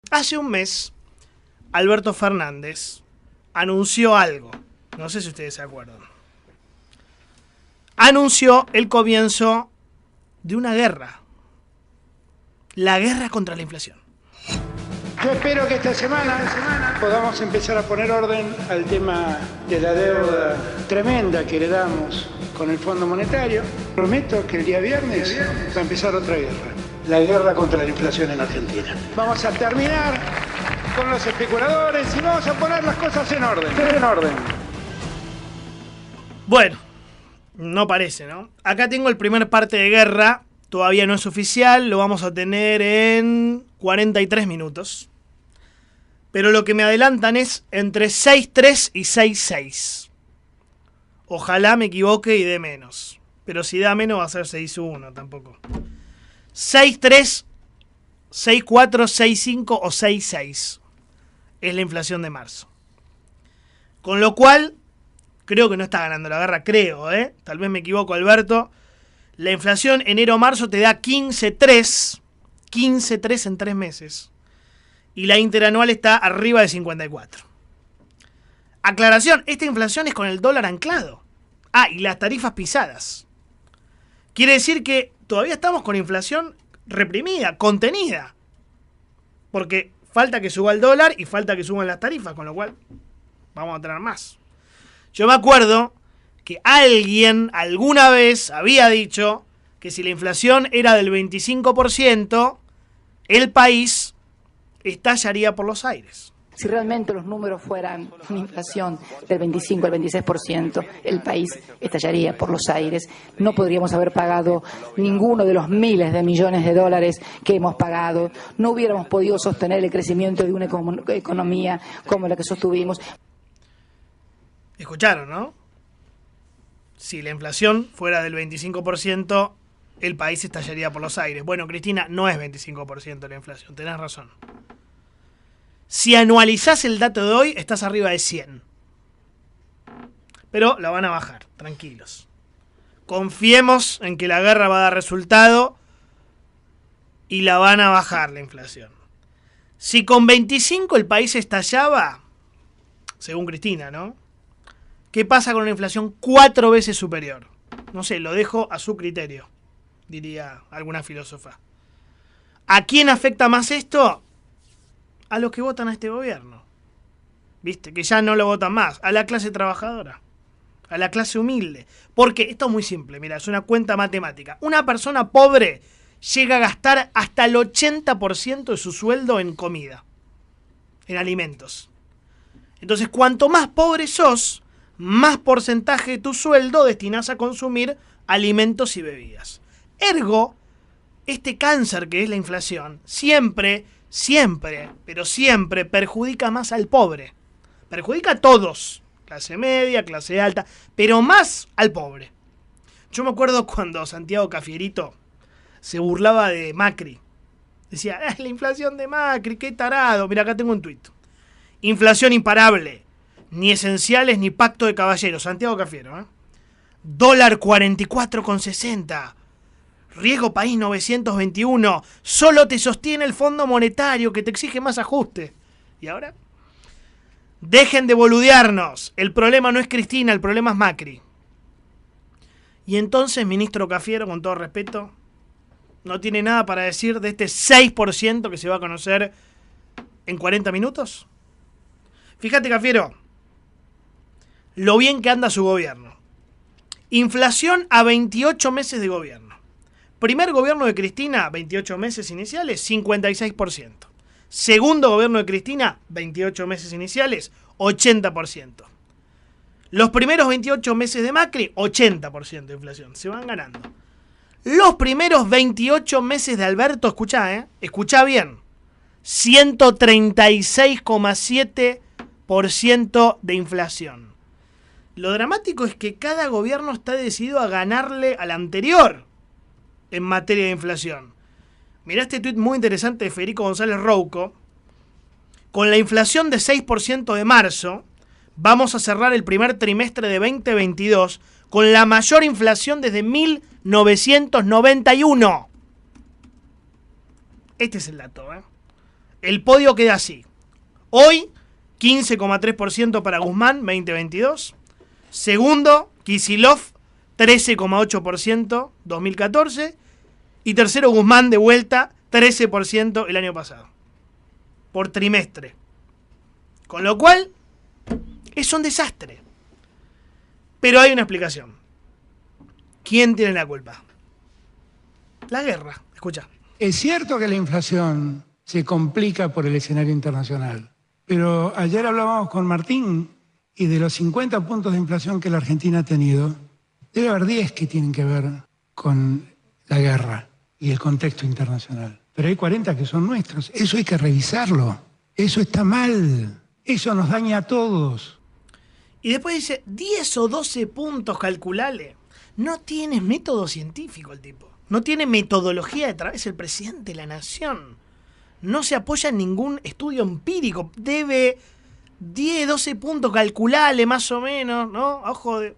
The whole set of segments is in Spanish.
Hace un mes, Alberto Fernández anunció algo. No sé si ustedes se acuerdan. Anunció el comienzo de una guerra. La guerra contra la inflación. Yo espero que esta semana podamos empezar a poner orden al tema de la deuda tremenda que heredamos con el Fondo Monetario. Prometo que el día viernes va a empezar otra guerra. La guerra contra la inflación en Argentina. Vamos a terminar con los especuladores y vamos a poner las cosas en orden. En orden. Bueno, no parece, ¿no? Acá tengo el primer parte de guerra. Todavía no es oficial. Lo vamos a tener en 43 minutos. Pero lo que me adelantan es entre 6.3 y 6.6. Ojalá me equivoque y dé menos. Pero si da menos va a ser 6.1 tampoco. 6.3, 6.4, 6.5 o 6.6 es la inflación de marzo. Con lo cual, creo que no está ganando la guerra, creo, ¿eh? Tal vez me equivoco, Alberto. La inflación enero-marzo te da 15.3. 15.3 en 3 meses. Y la interanual está arriba de 54. Aclaración, esta inflación es con el dólar anclado. Ah, y las tarifas pisadas. Quiere decir que todavía estamos con inflación reprimida, contenida. Porque falta que suba el dólar y falta que suban las tarifas, con lo cual vamos a tener más. Yo me acuerdo que alguien alguna vez había dicho que si la inflación era del 25%, el país estallaría por los aires. Si realmente los números fueran una inflación del 25 al 26%, el país estallaría por los aires. No podríamos haber pagado ninguno de los miles de millones de dólares que hemos pagado. No hubiéramos podido sostener el crecimiento de una economía como la que sostuvimos. Escucharon, ¿no? Si la inflación fuera del 25%, el país estallaría por los aires. Bueno, Cristina, no es 25% la inflación, tenés razón. Si anualizás el dato de hoy, estás arriba de 100. Pero la van a bajar, tranquilos. Confiemos en que la guerra va a dar resultado y la van a bajar la inflación. Si con 25 el país estallaba, según Cristina, ¿no? ¿Qué pasa con una inflación 4 veces superior? No sé, lo dejo a su criterio, diría alguna filósofa. ¿A quién afecta más esto? A los que votan a este gobierno. ¿Viste? Que ya no lo votan más. A la clase trabajadora. A la clase humilde. Porque esto es muy simple. Mira, es una cuenta matemática. Una persona pobre llega a gastar hasta el 80% de su sueldo en comida. En alimentos. Entonces, cuanto más pobre sos, más porcentaje de tu sueldo destinás a consumir alimentos y bebidas. Ergo, este cáncer que es la inflación, siempre, pero siempre perjudica más al pobre. Perjudica a todos, clase media, clase alta, pero más al pobre. Yo me acuerdo cuando Santiago Cafierito se burlaba de Macri. Decía, la inflación de Macri, qué tarado. Mira, acá tengo un tuit. Inflación imparable. Ni esenciales ni pacto de caballeros. Santiago Cafiero, ¿eh? Dólar 44,60. Riesgo país 921. Solo te sostiene el Fondo Monetario que te exige más ajuste. ¿Y ahora? Dejen de boludearnos. El problema no es Cristina, el problema es Macri. Y entonces, ministro Cafiero, con todo respeto, ¿no tiene nada para decir de este 6% que se va a conocer en 40 minutos? Fíjate, Cafiero, lo bien que anda su gobierno. Inflación a 28 meses de gobierno. Primer gobierno de Cristina, 28 meses iniciales, 56%. Segundo gobierno de Cristina, 28 meses iniciales, 80%. Los primeros 28 meses de Macri, 80% de inflación. Se van ganando. Los primeros 28 meses de Alberto, escuchá bien, 136,7% de inflación. Lo dramático es que cada gobierno está decidido a ganarle al anterior en materia de inflación. Mirá este tuit muy interesante de Federico González Rouco. Con la inflación de 6% de marzo, vamos a cerrar el primer trimestre de 2022 con la mayor inflación desde 1991. Este es el dato, ¿eh? El podio queda así. Hoy, 15,3% para Guzmán, 2022. Segundo, Kicillof, 13,8%, 2014. Y tercero, Guzmán, de vuelta, 13% el año pasado. Por trimestre. Con lo cual, es un desastre. Pero hay una explicación. ¿Quién tiene la culpa? La guerra. Escucha. Es cierto que la inflación se complica por el escenario internacional, pero ayer hablábamos con Martín y de los 50 puntos de inflación que la Argentina ha tenido, debe haber 10 que tienen que ver con la guerra y el contexto internacional. Pero hay 40 que son nuestros. Eso hay que revisarlo. Eso está mal. Eso nos daña a todos. Y después dice, 10 o 12 puntos calculales. No tiene método científico el tipo. No tiene metodología de trabajo. Es el presidente de la nación. No se apoya en ningún estudio empírico. Debe 10, 12 puntos calculales más o menos, ¿no? Ojo de...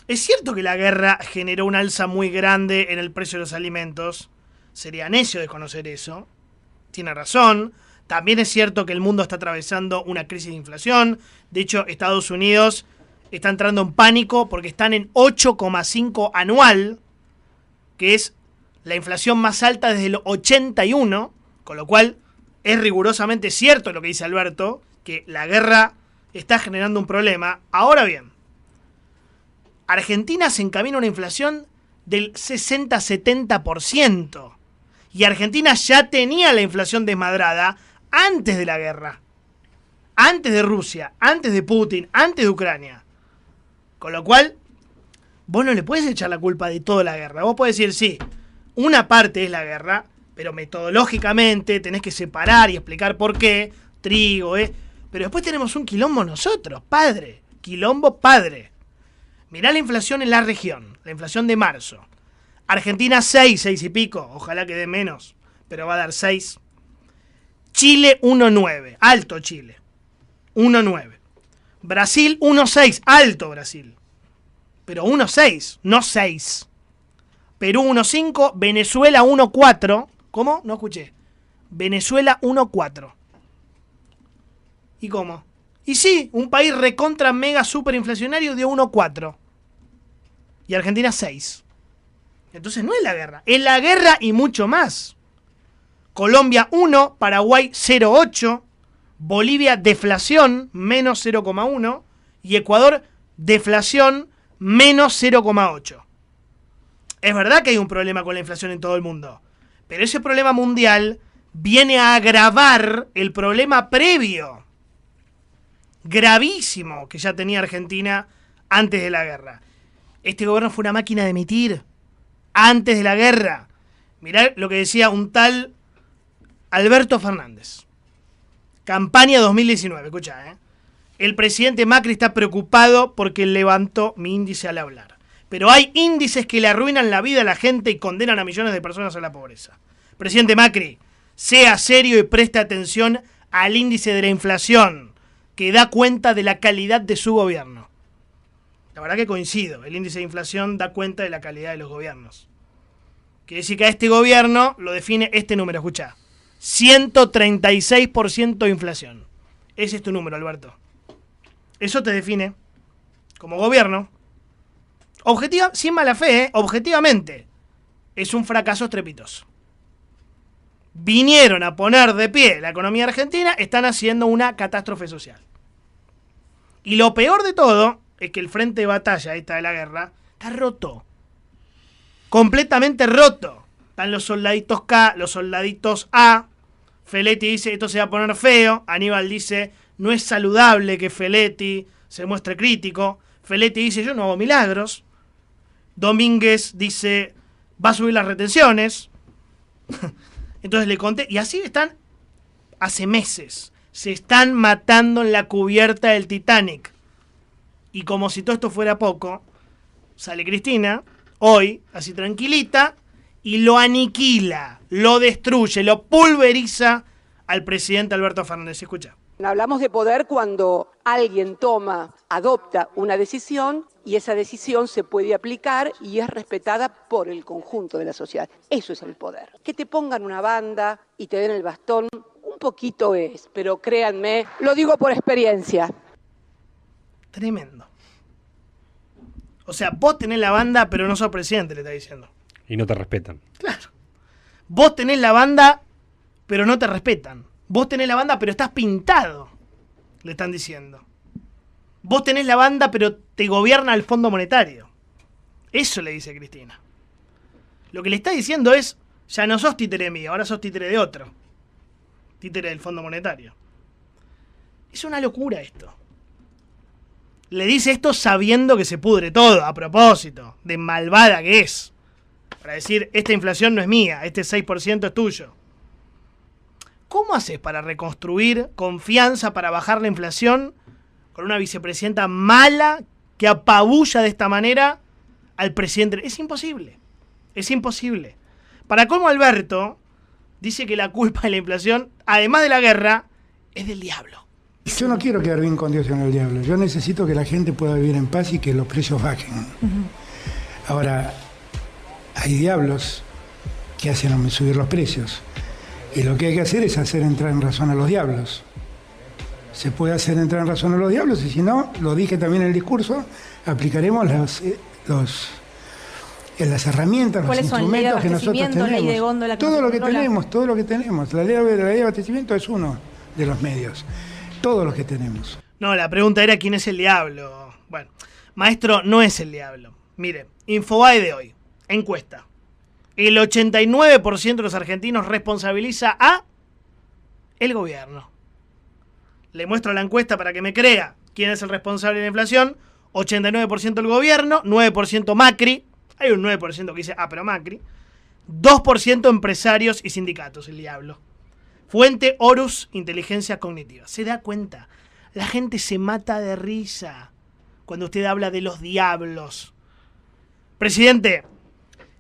Es cierto que la guerra generó un alza muy grande en el precio de los alimentos. Sería necio desconocer eso. Tiene razón. También es cierto que el mundo está atravesando una crisis de inflación. De hecho, Estados Unidos está entrando en pánico porque están en 8,5 anual, que es la inflación más alta desde el 81, con lo cual es rigurosamente cierto lo que dice Alberto, que la guerra está generando un problema. Ahora bien, Argentina se encamina a una inflación del 60-70%. Y Argentina ya tenía la inflación desmadrada antes de la guerra. Antes de Rusia, antes de Putin, antes de Ucrania. Con lo cual, vos no le puedes echar la culpa de toda la guerra. Vos podés decir, sí, una parte es la guerra, pero metodológicamente tenés que separar y explicar por qué. Trigo, Pero después tenemos un quilombo nosotros, padre. Quilombo padre. Mirá la inflación en la región, la inflación de marzo. Argentina 6 y pico, ojalá que dé menos, pero va a dar 6. Chile 1,9, alto Chile, 1,9. Brasil 1,6, alto Brasil, pero 1,6, no 6. Perú 1,5, Venezuela 1,4. ¿Cómo? No escuché. Venezuela 1,4. ¿Y cómo? Y sí, un país recontra mega super inflacionario dio 1,4. Y Argentina 6. Entonces no es la guerra. Es la guerra y mucho más. Colombia 1, Paraguay 0,8, Bolivia deflación menos 0,1 y Ecuador deflación menos 0,8. Es verdad que hay un problema con la inflación en todo el mundo, pero ese problema mundial viene a agravar el problema previo, gravísimo, que ya tenía Argentina antes de la guerra. Este gobierno fue una máquina de emitir antes de la guerra. Mirá lo que decía un tal Alberto Fernández. Campaña 2019, escuchá, El presidente Macri está preocupado porque levantó mi índice al hablar. Pero hay índices que le arruinan la vida a la gente y condenan a millones de personas a la pobreza. Presidente Macri, sea serio y preste atención al índice de la inflación, que da cuenta de la calidad de su gobierno. La verdad que coincido, el índice de inflación da cuenta de la calidad de los gobiernos. Quiere decir que a este gobierno lo define este número, escuchá. 136% de inflación. Ese es tu número, Alberto. Eso te define como gobierno. Sin mala fe, objetivamente. Es un fracaso estrepitoso. Vinieron a poner de pie la economía argentina, están haciendo una catástrofe social. Y lo peor de todo es que el frente de batalla esta de la guerra está roto. Completamente roto. Están los soldaditos K, los soldaditos A. Feletti dice, esto se va a poner feo. Aníbal dice, no es saludable que Feletti se muestre crítico. Feletti dice, yo no hago milagros. Domínguez dice, va a subir las retenciones. Entonces le conté, y así están hace meses. Se están matando en la cubierta del Titanic. Y como si todo esto fuera poco, sale Cristina, hoy, así tranquilita, y lo aniquila, lo destruye, lo pulveriza al presidente Alberto Fernández. Escucha. Hablamos de poder cuando alguien adopta una decisión Y esa decisión se puede aplicar y es respetada por el conjunto de la sociedad. Eso es el poder. Que te pongan una banda y te den el bastón, un poquito es, pero créanme, lo digo por experiencia. Tremendo. O sea, vos tenés la banda, pero no sos presidente, le está diciendo. Y no te respetan. Claro. Vos tenés la banda, pero no te respetan. Vos tenés la banda, pero estás pintado, le están diciendo. Vos tenés la banda, pero te gobierna el Fondo Monetario. Eso le dice Cristina. Lo que le está diciendo es, ya no sos títere mío, ahora sos títere de otro. Títere del Fondo Monetario. Es una locura esto. Le dice esto sabiendo que se pudre todo, a propósito, de malvada que es. Para decir, esta inflación no es mía, este 6% es tuyo. ¿Cómo haces para reconstruir confianza, para bajar la inflación con una vicepresidenta mala que apabulla de esta manera al presidente? Es imposible. Es imposible. Para colmo, Alberto dice que la culpa de la inflación, además de la guerra, es del diablo. Yo no quiero quedar bien con Dios y con el diablo. Yo necesito que la gente pueda vivir en paz y que los precios bajen. Ahora, hay diablos que hacen subir los precios. Y lo que hay que hacer es hacer entrar en razón a los diablos. Se puede hacer entrar en razón a los diablos y si no, lo dije también en el discurso, aplicaremos las herramientas, los instrumentos que nosotros tenemos. Ley de góndola, todo lo que tenemos. La ley de abastecimiento es uno de los medios. Todos los que tenemos. No, la pregunta era quién es el diablo. Bueno, maestro, no es el diablo. Mire, Infobae de hoy, encuesta. El 89% de los argentinos responsabiliza a el gobierno. Le muestro la encuesta para que me crea quién es el responsable de la inflación. 89% el gobierno, 9% Macri. Hay un 9% que dice, pero Macri. 2% empresarios y sindicatos, el diablo. Fuente Horus, inteligencia cognitiva. ¿Se da cuenta? La gente se mata de risa cuando usted habla de los diablos. Presidente,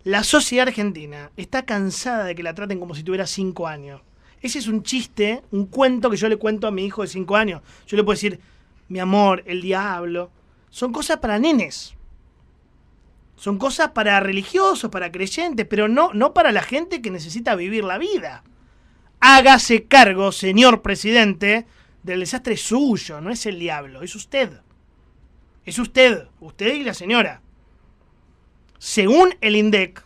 la sociedad argentina está cansada de que la traten como si tuviera 5 años. Ese es un chiste, un cuento que yo le cuento a mi hijo de 5 años. Yo le puedo decir, mi amor, el diablo. Son cosas para nenes. Son cosas para religiosos, para creyentes, pero no para la gente que necesita vivir la vida. Hágase cargo, señor presidente, del desastre suyo, no es el diablo, es usted. Es usted y la señora. Según el INDEC,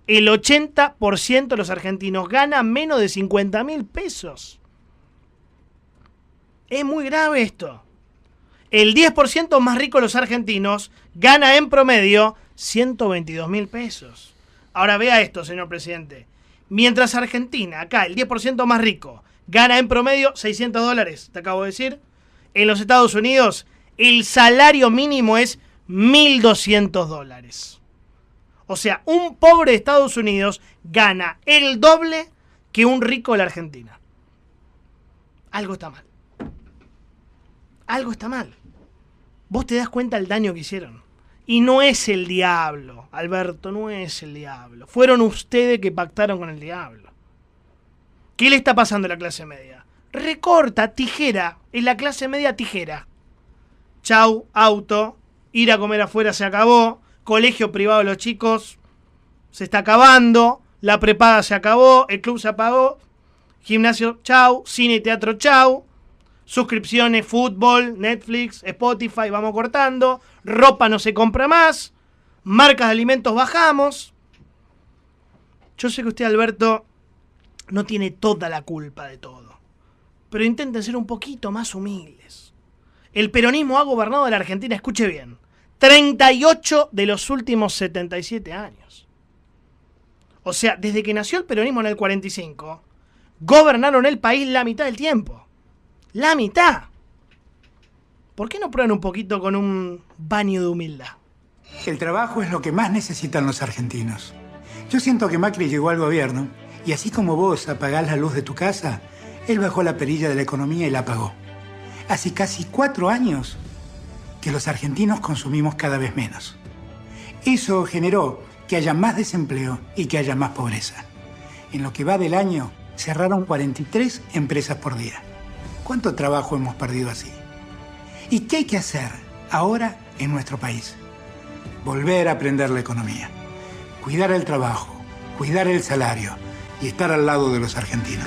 el 80% de los argentinos gana menos de 50.000 pesos. Es muy grave esto. El 10% más rico de los argentinos gana en promedio 122.000 pesos. Ahora vea esto, señor presidente. Mientras Argentina, acá, el 10% más rico, gana en promedio $600, te acabo de decir. En los Estados Unidos, el salario mínimo es $1.200. O sea, un pobre de Estados Unidos gana el doble que un rico de la Argentina. Algo está mal. Algo está mal. Vos te das cuenta del daño que hicieron. Y no es el diablo, Alberto, no es el diablo. Fueron ustedes que pactaron con el diablo. ¿Qué le está pasando a la clase media? Recorta, tijera. En la clase media, tijera. Chau, auto. Ir a comer afuera se acabó. Colegio privado de los chicos se está acabando. La prepaga se acabó. El club se apagó. Gimnasio, chau. Cine y teatro, chau. Suscripciones, fútbol, Netflix, Spotify, vamos cortando. Ropa no se compra más. Marcas de alimentos bajamos. Yo sé que usted, Alberto, no tiene toda la culpa de todo. Pero intenten ser un poquito más humildes. El peronismo ha gobernado la Argentina, escuche bien, 38 de los últimos 77 años. O sea, desde que nació el peronismo en el 45, gobernaron el país la mitad del tiempo. La mitad. ¿Por qué no prueban un poquito con un baño de humildad? El trabajo es lo que más necesitan los argentinos. Yo siento que Macri llegó al gobierno y así como vos apagás la luz de tu casa, él bajó la perilla de la economía y la apagó. Hace casi 4 años que los argentinos consumimos cada vez menos. Eso generó que haya más desempleo y que haya más pobreza. En lo que va del año, cerraron 43 empresas por día. ¿Cuánto trabajo hemos perdido así? ¿Y qué hay que hacer ahora en nuestro país? volver a aprender la economía, cuidar el trabajo, cuidar el salario y estar al lado de los argentinos.